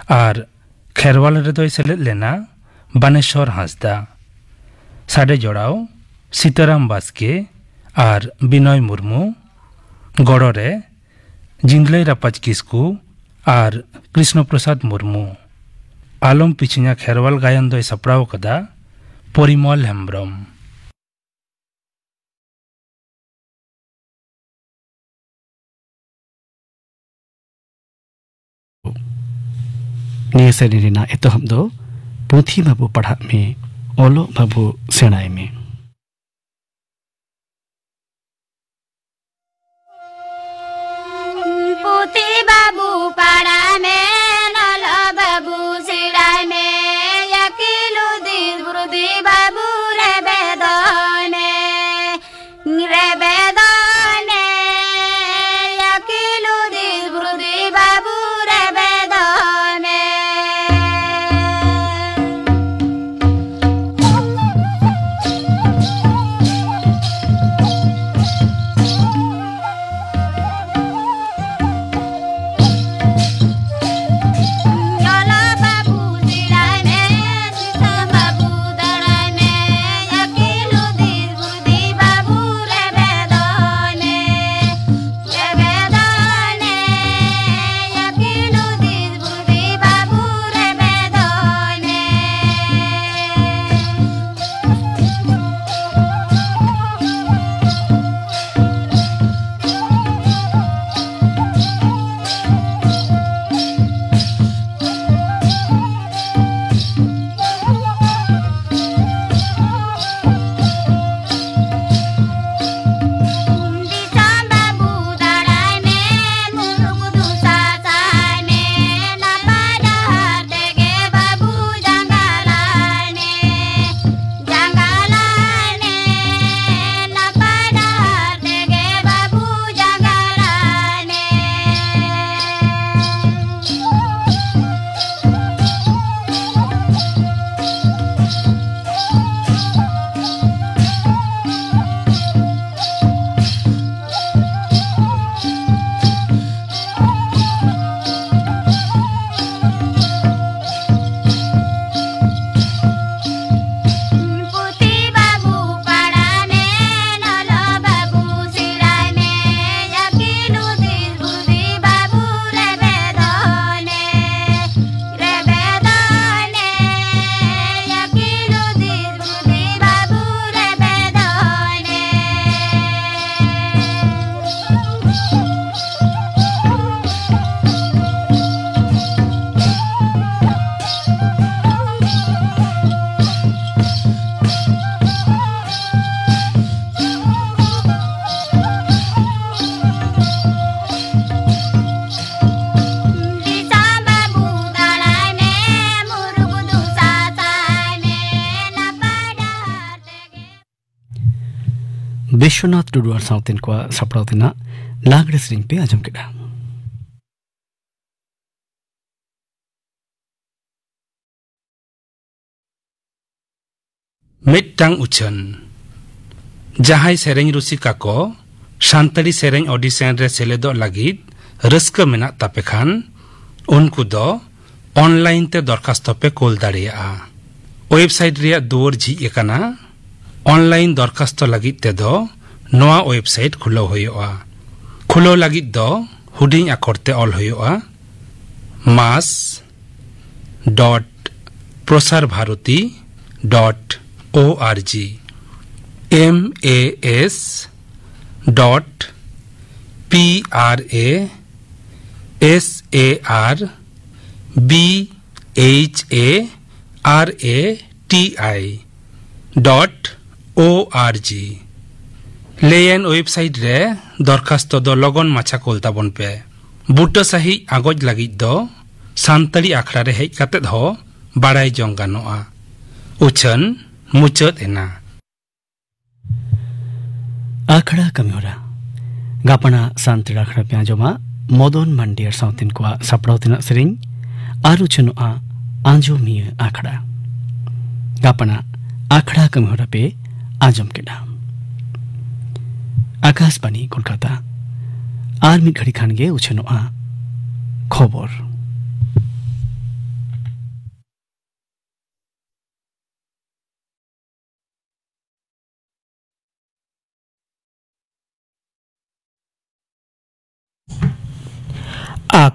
और खेरवाल रेदोय सेलेद लेना बानेश्वर हांसदा। साडे जोड़ाव सीताराम बास्के और बिनय मुर्मू। गड़ो रे जिंदलाई रापाज किस्कू और कृष्ण प्रसाद मुर्मू। आलम पिछिया खेरवाल गायन दोय सपड़ाव कदा परिमल हेम्ब्रम। निये सेरेना एतोहम दो पुथी बाबू पढ़ा में ओलो बाबू सेणाय में। पुथी बाबू पढ़ा में नलो बाबू सेणाय में यकीलु दिस बुरुदी बाबू रे बेदने यकीलु दिस बुरुदी बाबू रे बेदने। विश्वनाथ टुडुआर साउथिन को सपड़ावतिना लागड़े सिरिंग पे आजम केड़ा। मिट्टांग उछन जहाई सेरेंग रुसिका को शांतड़ी सेरेंग ऑडिशन रे सेलेदो लागिद रस्का मेना तापे खान उनको दो ऑनलाइन ते दरखास्त पे कोल दाड़िया। वेबसाइट रिया दुआर झिज एकाना ऑनलाइन दरखास्त लागिद ते दो नोआ वेबसाइट खुलो होयोआ। खुलो लागिद दो हुडिंग आखरते ऑल होयोआ mas.prasarbharati.org MAS.PRASARBHARATI.org लेयन वेबसाइट रे दरखास्त दो लगन माछा कोलता बन पे बुटा सही आगोज लगी दो सानतड़ी आखड़ा रे हेज काते दो बाड़ाई जंग गानोआ। उछन मुचत एना आखड़ा कमियोरा गापना सानतड़ी आखड़ा पे आजोमा मदन मंडियर साउथिन को सपड़ावतिना सिरिंग आरु छनुआ आंजोमिय आखड़ा गापना आखड़ा कमियोरा पे आजम केड़ा। आकाशवाणी कोलकाता आर मिट घड़ी खान गे उछनुआ खबर।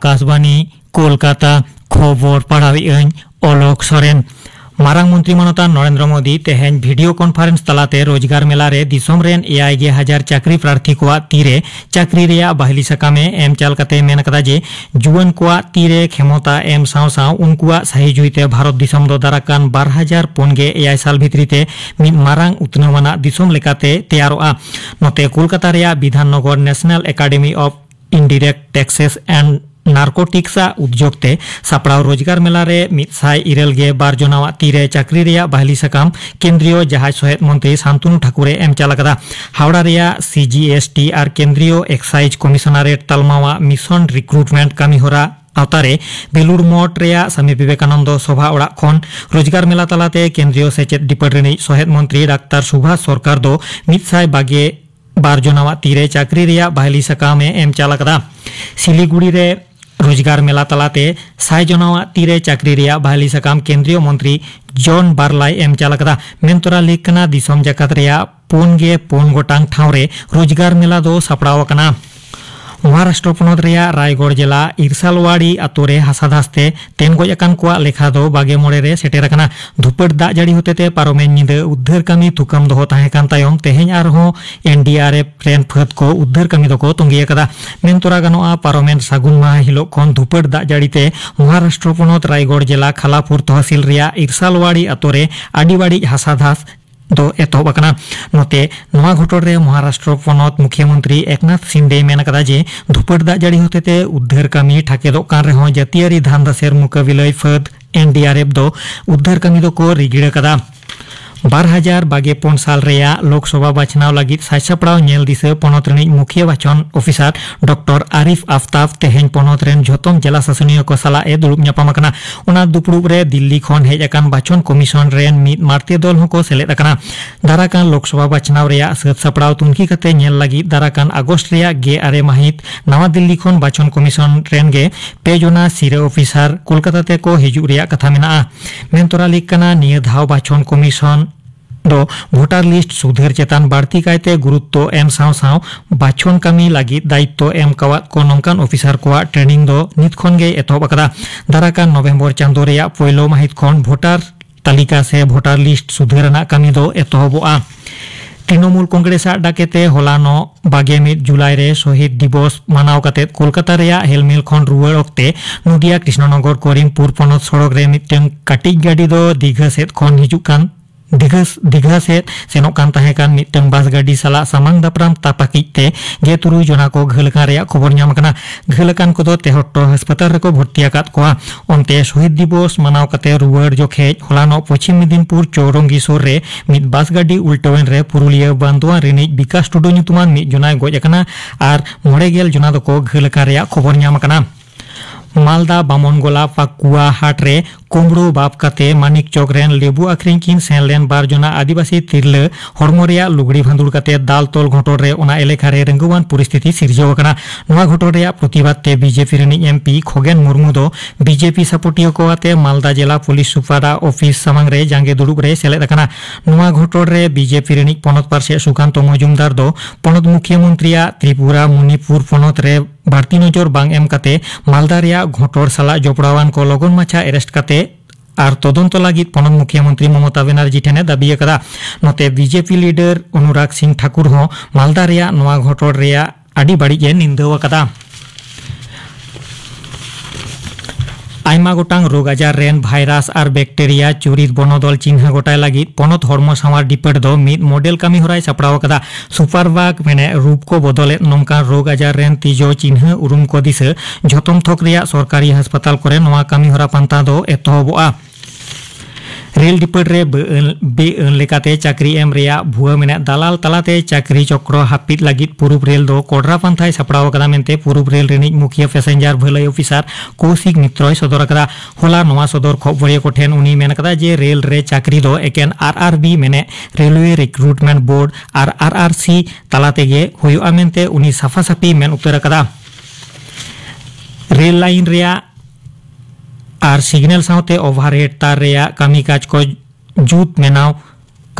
Akashbani Kolkata khobor padhawi Olok Soren Marang Mantri Manotan Narendra Modi tehen video conference talate Rojgar Mela re disom ren 8000 chakri prarthi koa tire chakri reya bahili sakame em chal kate men kada je juwan koa tire khemota em saw unkua sahi juite Bharat disom do darakan 2009 sal bhitrite mid marang utnawana disom lekate teyaroa note Kolkata reya Bidhannagar National Academy of Indirect Taxes and नार्कोटिक्सा उद्योगते सापड़ाव रोजगार मेला रे 112 जनावा तीरे चाकरी रेया बहाली सकाम केंद्रीय जहाज सहायक मंत्री शांतनु ठाकुरे एम चालकदा हावड़ा रेया CGST और केंद्रीय excise commissionerate तालमावा mission recruitment कामीहोरा आवतारे Belur मोट रेया स्वामी विवेकानंद सभा ओड़ा खन रोजगार मेला तालाते केंद्रीय सेचेद डिपार्टमेंट सहायक मंत्री डाक्टर सुभाष सरकार दो 112 जनावा तीरे चाकरी रेया बहाली सकाम एम चालकदा सिलीगुड़ी रे रोजगार मेला तालाते 100 जनावा तीरे चाकरी रेया बहाली सकाम केंद्रीय मंत्री जॉन बारलाई एम चालकदा मेंतोरा लेकना दिसम जकात रेया 4 गोटांग ठावरे रोजगार मेला दो सापड़ाव कना महाराष्ट्र पनत रेया रायगढ़ जिला इरसालवाड़ी आतोरे हासाधास्ते तेन गज अकान कोआ लेखा दो 22 रे सेटेर अकाना धुपड़ दाग जाड़ी होतेते पारोमेन निंदा उद्धार कामी थुकाम दोहो ताहें कान तायम तेहें आरहों NDRF रेन फत को उद्धार कामी दोको तोंगी अकदा मेनतोरा गानोआ पारोमेन सागुन माह हिलो खन धुपड़ दाग जाड़ीते महाराष्ट्र पनत रायगढ़ जिला खालापुर तहसील रेया इरसालवाड़ी आतोरे आडिवाड़ी हासाधास दो एतोबकना नोते नवा घोटोर रे महाराष्ट्र पनत मुख्यमंत्री एकनाथ शिंदे मेन कदा जे धुपड़ दाग जाड़ी होतेते उद्धार कामी ठाकेदो कान रेहों जातियारी धान दासेर मुकाबिलै फद NDRF दो उद्धार कामी दो को रिगिड़ कदा 2024 साल रेया लोकसभा बाछनाव लगित साइसापड़ाव नेल दिसे पनत रेनिज मुखिया बाचन ऑफिसर डॉक्टर आरिफ आफ्ताब तेहें पनत रेन झोतम जिला शासनीय को सला ए दुड़ुब ᱧᱟᱯᱟᱢ ᱟᱠᱟᱱᱟ उना दुपुड़ुब रे दिल्ली खन हेज अकान बाचन कमिशन रेन मिद मारती दल होको सेलेद अकाना दाराकान लोकसभा बाछनाव रेया सात सापड़ाव तुनकी कते नेल लगित दाराकान अगस्त रेया 12 माहित नवा दिल्ली खन बाचन कमिशन रेन गे 2 जना सिरे ऑफिसर कोलकाता ते को हिजुग रेया कथा मेना मेनतोरा लिकना निया धाव बाचन कमिशन दो भोटार लिस्ट सुधार चेतान बाड़ती कायते गुरुत्व एम साव साव बाछन कामी लगी दायित्व एम कवात को नौकान ऑफिसर को ट्रेनिंग दो नित खन गे एतहब अकदा दाराकान नवेम्बर चांदो रेया पहलो माहित खन भोटार तालिका से भोटार लिस्ट सुधारना कामी दो एतहबोआ तृणमूल कांग्रेस डाकेते होलानो 22 जुलाई रे शहीद दिवस मानाव काते कोलकाता रेया हेलमेल खन रुवाड़ ओक्ते नदिया कृष्णनगर करीमपुर पनत सड़क रे मिटन काटिज गाड़ी दो दीघा सेत खन हिजुक कान दीघा सेत सेनोक कान ताहें कान मिटन बस गाड़ी साला सामांग दापराम तापाकिते 13 जना को घलकान रेया खबर ᱧᱟᱢ ᱟᱠᱟᱱᱟ घलकान को दो तेहट्टो अस्पताल रेको भर्ती आकात कोआ ओनते शहीद दिवस मानाव काते रुवाड़ जोखेज होलानो पश्चिम मेदिनीपुर चौरंगी सोर रे मिद बस गाड़ी उल्टोवेन रे पुरुलिया बांदुआ रिनिज विकास टुडू ᱧᱩᱛᱩᱢᱟन मिद जनाय गज अकाना आर 90 जना दको घलकान रेया खबर ᱧᱟᱢ अकाना मालदा बामनगोला पाकुआ हाट रे कुमड़ो बाप काते मानिक चौक रेन लेबू आखरिंग किन सेन लेन 12 जना आदिवासी तिरले हड़मो रेया लुगड़ी भांदुड़ काते दाल तोल घोटोर रे ओना एलेखा रे रंगुवान परिस्थिति सिरजाव अकना नवा घोटोर रेया प्रतिबाद ते बीजेपी रेनिज MP खोगेन मुर्मू दो बीजेपी सपोर्टियो को आते मालदा जिला पुलिस सुपारा ऑफिस सामांग रे जांगे दुड़ुब रे सेलेद अकना नवा घोटोर रे बीजेपी रेनिज पनत पारसे सुकांत मजुमदार दो पनत मुख्यमंत्रिया त्रिपुरा मणिपुर पनत रे बाड़ती नजर बांग एम काते मालदा रेया घोटोर साला जपड़ावान को लगन माछा एरेस्ट काते आर तदंत लगित पनत मुख्यमंत्री ममता बनर्जी ठेने दाबी अकदा नोते बीजेपी लीडर अनुराग सिंह ठाकुर हो मालदा रेया नवा घोटोर रेया आडी बाड़ी निंदा अकदा आयमा गोटांग रोग आजार रेन भाइरास और बैक्टेरिया चुरित बनोदल चिन्ह गोटाय लगी पनत हड़मो सामार डिपेट दो मिद मॉडल कामी होराय सापड़ाव अकदा सुपारबाग मेने रूप को बदले नौकान रोग आजार रेन तिजो चिन्ह उरुम को दिसे झोतम थोक रेया सरकारी अस्पताल करे नवा कामी होरा पांता दो एतहबोआ रेल डिपेट रे बेअन लेकाते चाकरी एम रेया भुआ मेना दलाल तलाते चाकरी चक्र हापित लगित पुरुब रेल दो कोडरा पांथाय सापड़ाव अकदा मेनते पुरुब रेल रेनिज मुखिया पैसेंजर भलाई ऑफिसर कौशिक मित्रोय सदर अकदा होला नवा सदर खबरिया को ठेन उनी मेन अकदा जे रेल रे चाकरी दो एकेन RRB मेने रेलवे रिक्रूटमेंट बोर्ड और RRC तलाते गे हुयुआ मेनते उनी साफा साफी मेन उतर अकदा रेल लाइन रेया और सिग्नल साउते ओवरहेड तार रेया कामी काज को जूत मेनाव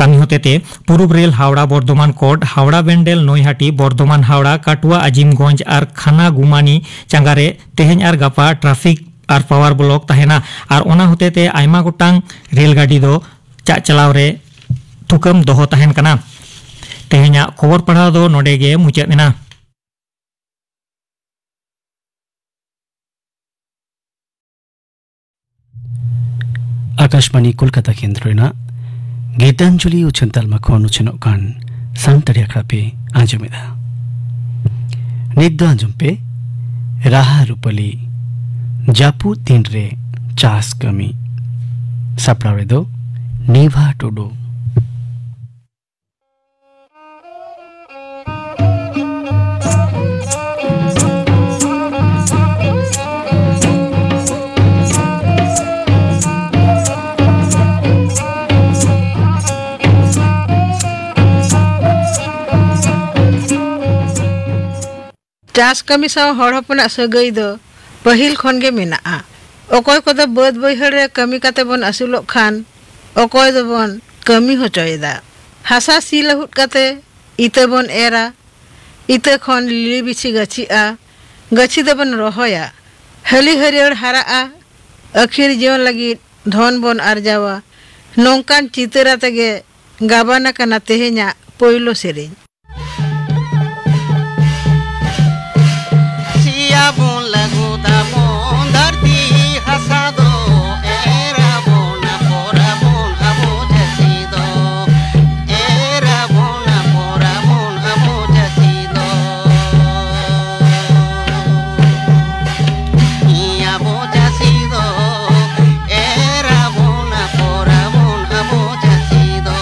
kami hotete Purub Rail Howrah Bordhoman Code Howrah Bendel Noihati Bordhoman Howrah Katua Azimgonj ar Khana Gumani Changare teheny ar gapa traffic ar power block tahena ar ona hotete aima gotang rail gadi do chak chalaw re thukam doho tahen kana tehenya khobor padhaw do node ge muchat ena Akashvani Kolkata केन्द्र गीतांजलि उछंतल मखोन उछनो कान सांतड़िया खरापे आंजमेदा निद्दो आंजमपे राहा रुपली जापू तीन रे चास कमी सपड़ावे दो नीवा to-do Chas कमी साव हड़ हपना सगई दो पहिल खन गे मेनाआ अकय को दो बद बैहड़ रे कमी काते बन असुलोग खान अकय दो बन कमी होचयदा हासा सी लहुट काते इते बन एरा इते खन लिली बिछि गछिआ गछि दो बन रहोया हली हरियर हाराआ अखिर जीवन लगी धन बन आरजावा नोंकान चितरा तेगे गाबाना कना तेहेnya पोइलो सेरेñ Bun lagu tabun धरती हंसा दो एरा बोना पोरा बोन अबो जसी दो एरा बोना पोरा बोन अबो जसी दो इया बो जसी दो एरा बोना पोरा बोन अबो जसी दो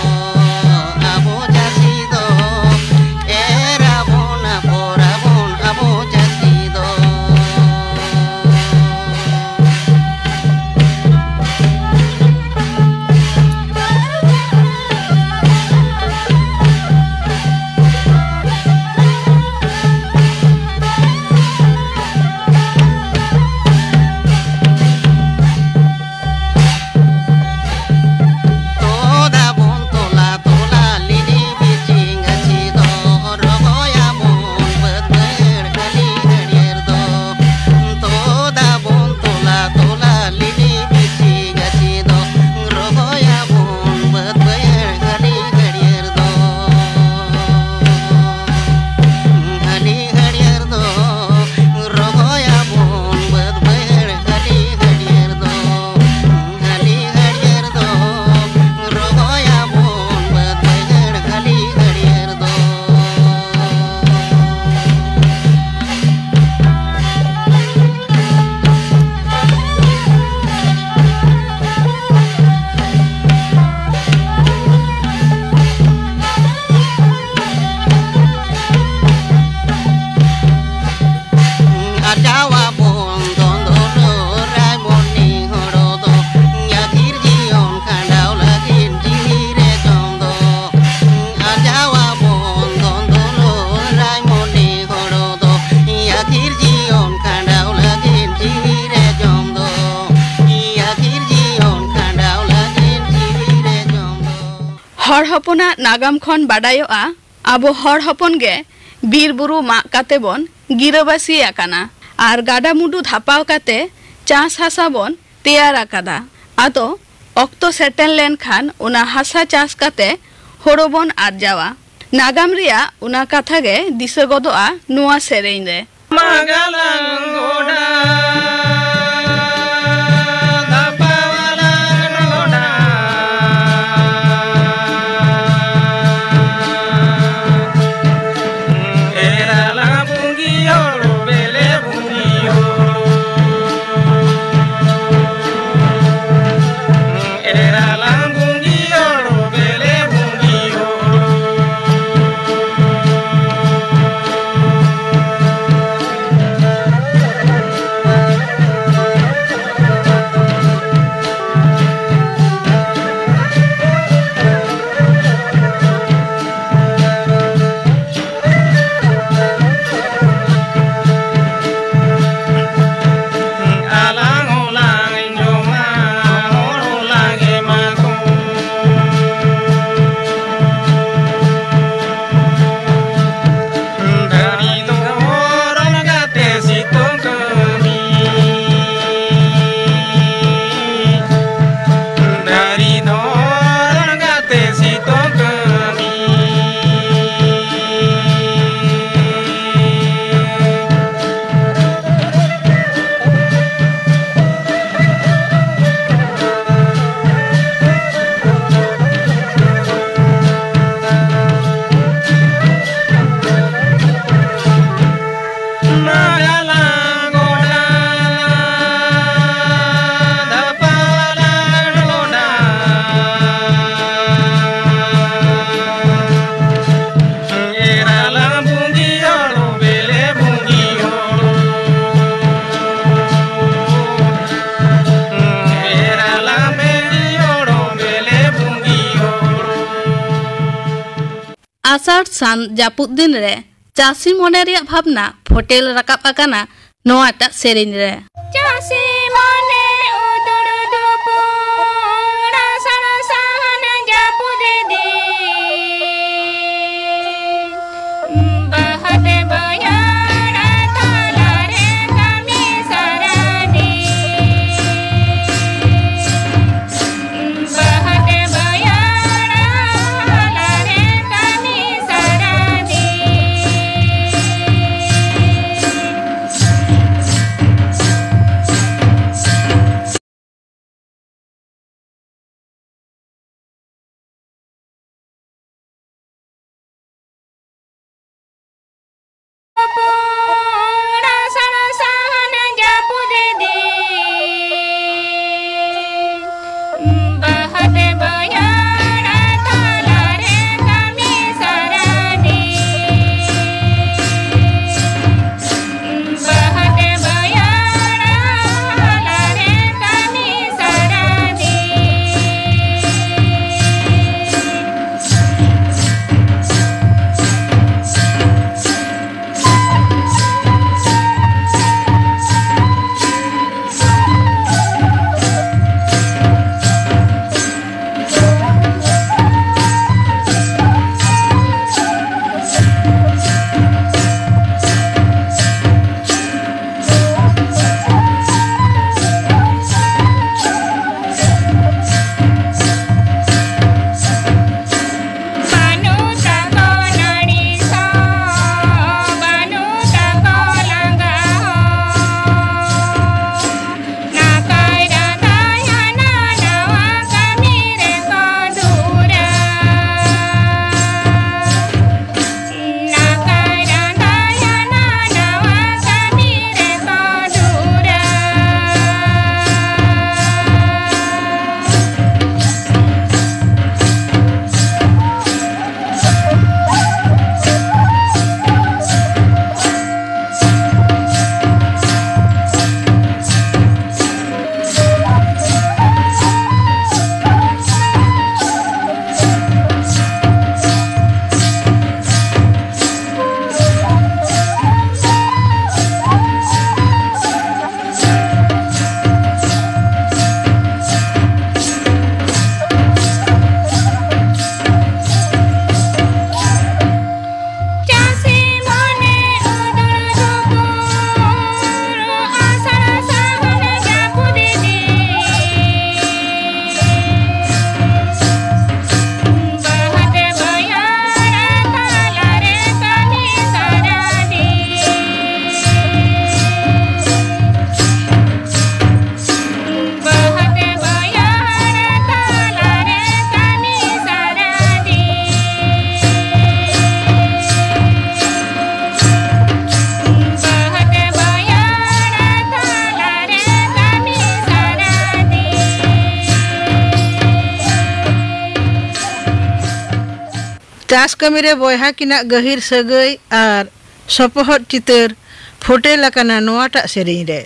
एरा बोना पोरा बोन अबो जसी दो हर हपना नागाम खन बाडायोआ आबो हर हपन गे बीर बुरु मा काते बन गिरबासी आकाना आर गाडा मुडु धापाव काते चास हासा बन तैयार आकादा आतो अक्तो सेटल लेन खान उना हासा चास काते होरो बन आरजावा नागाम रिया उना कथा गे दिसे गदोआ नुआ सेरेñ रे आषाढ़ सान जापुद दिन रे चासी मोने रिया भावना फोटेल रकाब आकाना नोआटा सेरेन रे चासी मने उदुर दुपुर आषाढ़ सान जापुद दिन बहते बयारा ताला रे कमी सारा दिन बहते बयारा ताला रे कमी सारा चास कमी रे बोयहा किना गहिर सगई और सपोहट चितर फोटेल आकाना नोआटा सेरेñ रे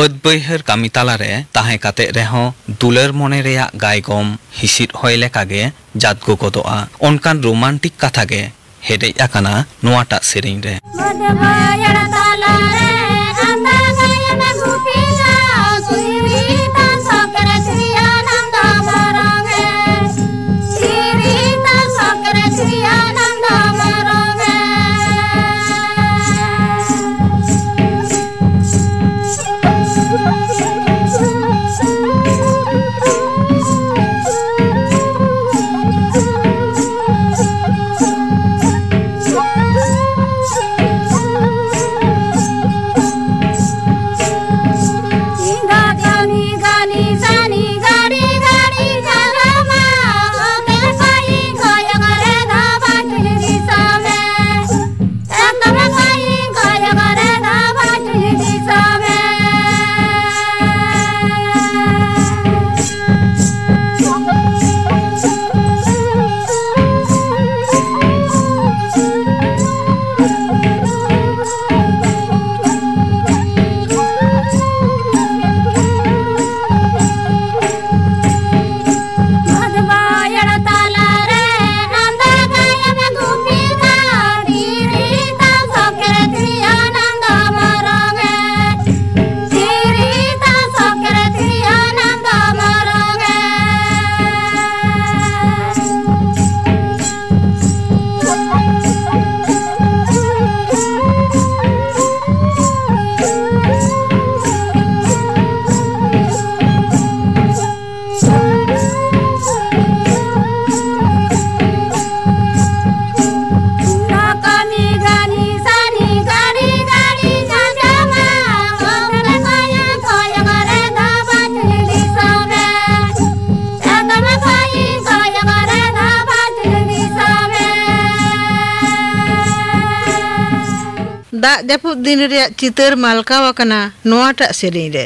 ᱵᱟᱹᱫ ᱵᱟᱹᱭᱦᱟᱹᱲ ᱠᱟᱹᱢᱤ ᱛᱟᱞᱟᱨᱮ ᱛᱟᱦᱮᱸ ᱠᱟᱛᱮ ᱨᱮᱦᱚᱸ ᱫᱩᱞᱟᱹᱲ ᱢᱚᱱᱮ ᱨᱮᱭᱟᱜ ᱜᱟᱭᱜᱚᱢ ᱦᱤᱥᱤᱫ ᱦᱚᱭ ᱞᱮᱠᱟᱜᱮ ᱡᱟᱛᱜᱚ ᱜᱚᱫᱚᱜᱼᱟ ᱚᱱᱠᱟᱱ ᱨᱳᱢᱟᱱᱴᱤᱠ ᱠᱟᱛᱷᱟ ᱜᱮ ᱦᱮᱰᱮᱡ ᱟᱠᱟᱱᱟ ᱱᱚᱣᱟᱴᱟᱜ ᱥᱮᱨᱮᱧ ᱨᱮ ᱫᱟᱜ ᱡᱟᱹᱯᱩᱫ ᱫᱤᱱ ᱨᱮᱭᱟᱜ ᱪᱤᱛᱟᱹᱨ ᱢᱟᱞᱠᱟᱣ ᱟᱠᱟᱱᱟ ᱱᱚᱣᱟᱴᱟᱜ ᱥᱮᱨᱮᱧ ᱨᱮ